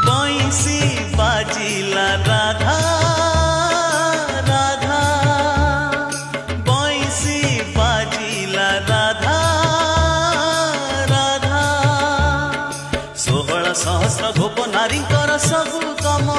बंसी बाजिला राधा राधा बंसी बाजिला राधा राधा 16 सहस्र गोप नारी सबु कम